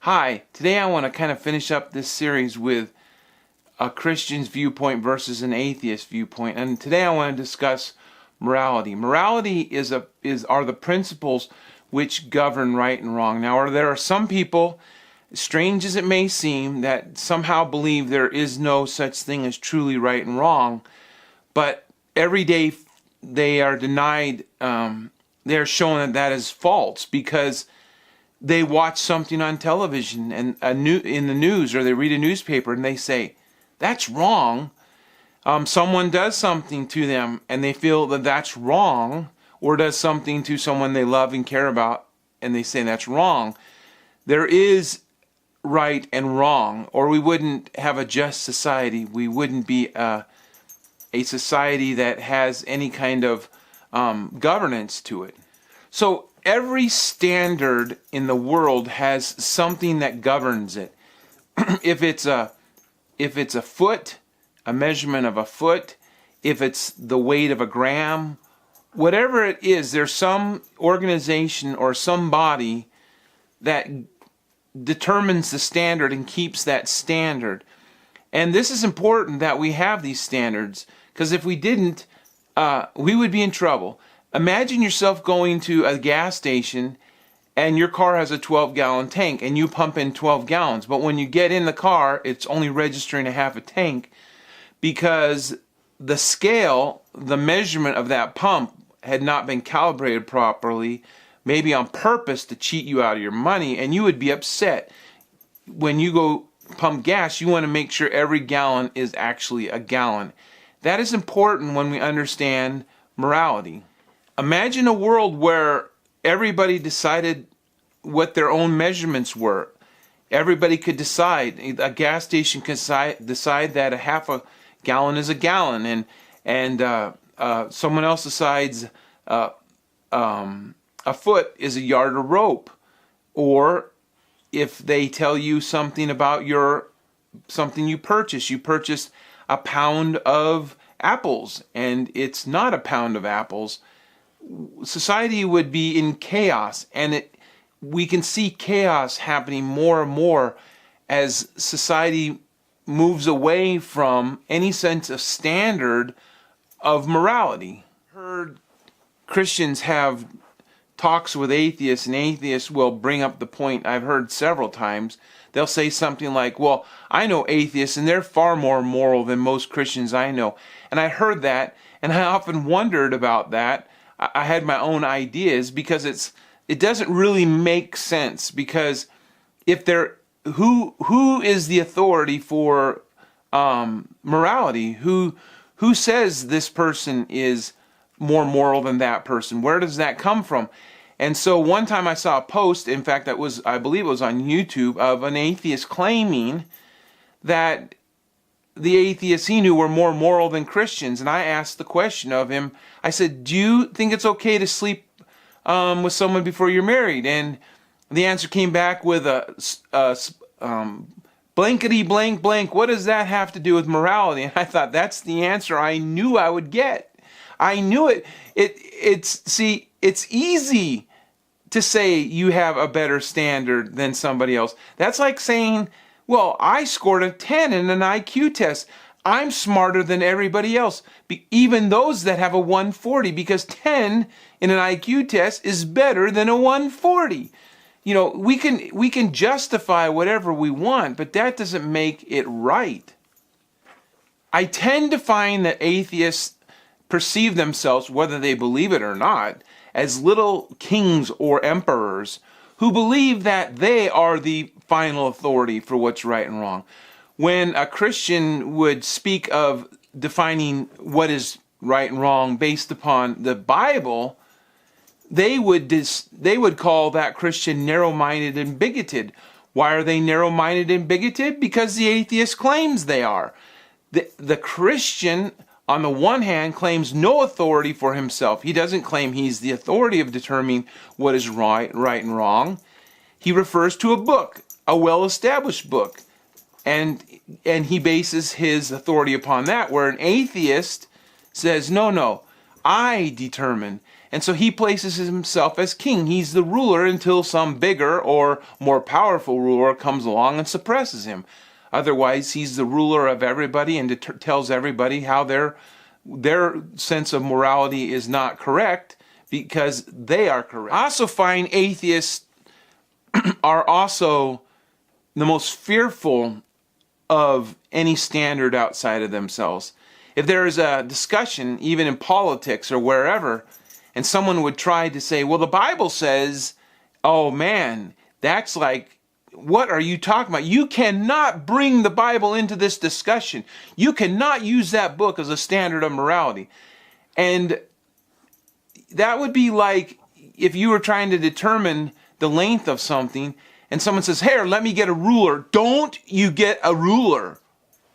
Hi, today I want to kind of finish up this series with a Christian's viewpoint versus an atheist viewpoint. And today I want to discuss morality. Morality are the principles which govern right and wrong. Now, there are some people, strange as it may seem, that somehow believe there is no such thing as truly right and wrong, but every day they are denied, they're shown that is false because they watch something on television and in the news, or they read a newspaper and they say, that's wrong. Someone does something to them and they feel that that's wrong, or does something to someone they love and care about and they say that's wrong. There is right and wrong, or we wouldn't have a just society. We wouldn't be a society that has any kind of governance to it. So every standard in the world has something that governs it. If it's a foot, a measurement of a foot, if it's the weight of a gram, whatever it is, there's some organization or some body that determines the standard and keeps that standard. And this is important that we have these standards, because if we didn't, we would be in trouble. Imagine yourself going to a gas station and your car has a 12-gallon tank and you pump in 12 gallons. But when you get in the car, it's only registering a half a tank because the scale, the measurement of that pump had not been calibrated properly, maybe on purpose to cheat you out of your money, and you would be upset. When you go pump gas, you want to make sure every gallon is actually a gallon. That is important when we understand morality. Imagine a world where everybody decided what their own measurements were. Everybody could decide. A gas station could decide that a half a gallon is a gallon, and someone else decides a foot is a yard of rope. Or if they tell you something about something you purchased a pound of apples, and it's not a pound of apples. Society would be in chaos, and we can see chaos happening more and more as society moves away from any sense of standard of morality. I've heard Christians have talks with atheists, and atheists will bring up the point I've heard several times. They'll say something like, well, I know atheists and they're far more moral than most Christians I know. And I heard that, and I often wondered about that. I had my own ideas because it doesn't really make sense, because if who is the authority for morality? Who says this person is more moral than that person? Where does that come from? And so one time I saw a post, in fact I believe it was on YouTube, of an atheist claiming that the atheists he knew were more moral than Christians. And I asked the question of him, I said, do you think it's okay to sleep with someone before you're married? And the answer came back with blankety blank blank. What does that have to do with morality? And I thought, that's the answer I knew I would get. I knew it. It's easy to say you have a better standard than somebody else. That's like saying, well, I scored a 10 in an IQ test. I'm smarter than everybody else, even those that have a 140, because 10 in an IQ test is better than a 140. You know, we can justify whatever we want, but that doesn't make it right. I tend to find that atheists perceive themselves, whether they believe it or not, as little kings or emperors who believe that they are the final authority for what's right and wrong. When a Christian would speak of defining what is right and wrong based upon the Bible, they would call that Christian narrow-minded and bigoted. Why are they narrow-minded and bigoted? Because the atheist claims they are. The Christian, on the one hand, claims no authority for himself. He doesn't claim he's the authority of determining what is right and wrong. He refers to a book, a well-established book, and he bases his authority upon that, where an atheist says, no, I determine. And so he places himself as king. He's the ruler until some bigger or more powerful ruler comes along and suppresses him. Otherwise, he's the ruler of everybody and tells everybody how their sense of morality is not correct because they are correct. I also find atheists are also the most fearful of any standard outside of themselves. If there is a discussion, even in politics or wherever, and someone would try to say, well, the Bible says, oh man, that's like, what are you talking about? You cannot bring the Bible into this discussion. You cannot use that book as a standard of morality. And that would be like if you were trying to determine the length of something and someone says, here, let me get a ruler. Don't you get a ruler,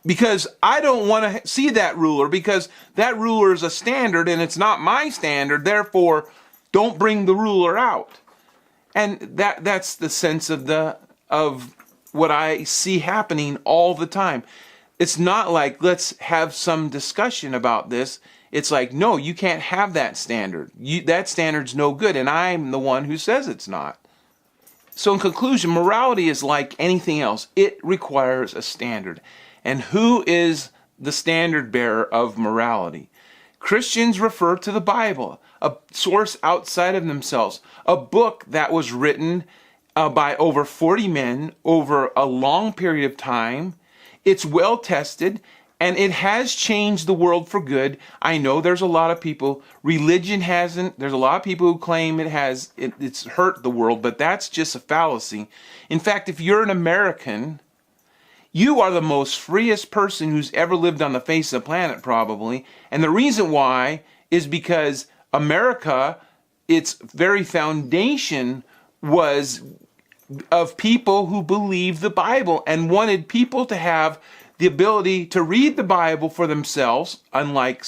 because I don't want to see that ruler, because that ruler is a standard and it's not my standard. Therefore, don't bring the ruler out. And that's the sense of what I see happening all the time. It's not like, let's have some discussion about this. It's like, no, you can't have that standard. That standard's no good, and I'm the one who says it's not. So in conclusion, morality is like anything else. It requires a standard. And who is the standard bearer of morality? Christians refer to the Bible, a source outside of themselves, a book that was written by over 40 men over a long period of time. It's well tested, and it has changed the world for good. I know there's a lot of people, religion hasn't, there's a lot of people who claim it's hurt the world, but that's just a fallacy. In fact, if you're an American, you are the most freest person who's ever lived on the face of the planet, probably. And the reason why is because America, its very foundation was of people who believed the Bible and wanted people to have the ability to read the Bible for themselves, unlike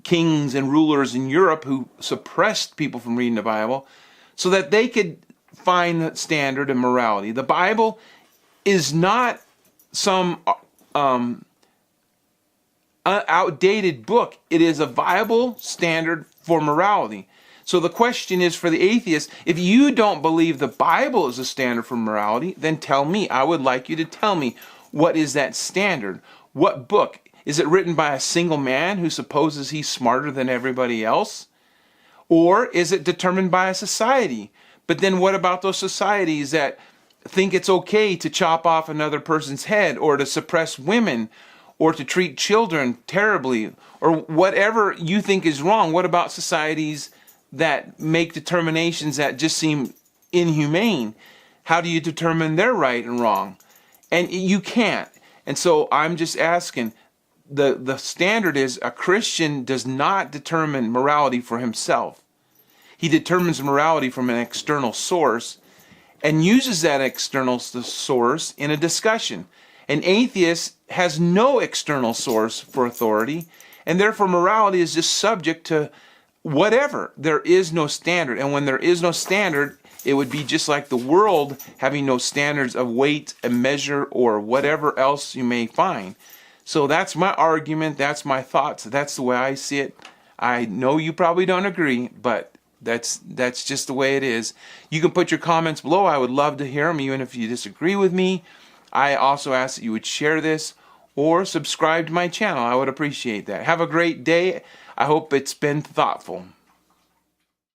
kings and rulers in Europe who suppressed people from reading the Bible, so that they could find the standard and morality. The Bible is not some outdated book. It is a viable standard for morality. So the question is for the atheist, if you don't believe the Bible is a standard for morality, then tell me. I would like you to tell me, what is that standard? What book? Is it written by a single man who supposes he's smarter than everybody else? Or is it determined by a society? But then what about those societies that think it's okay to chop off another person's head, or to suppress women, or to treat children terribly, or whatever you think is wrong? What about societies that make determinations that just seem inhumane? How do you determine they're right and wrong? And you can't. And so I'm just asking, the standard is a Christian does not determine morality for himself. He determines morality from an external source and uses that external source in a discussion. An atheist has no external source for authority, and therefore morality is just subject to whatever. There is no standard. And when there is no standard, it would be just like the world having no standards of weight and measure or whatever else you may find. So that's my argument. That's my thoughts. That's the way I see it. I know you probably don't agree, but that's just the way it is. You can put your comments below. I would love to hear them, even if you disagree with me. I also ask that you would share this or subscribe to my channel. I would appreciate that. Have a great day. I hope it's been thoughtful.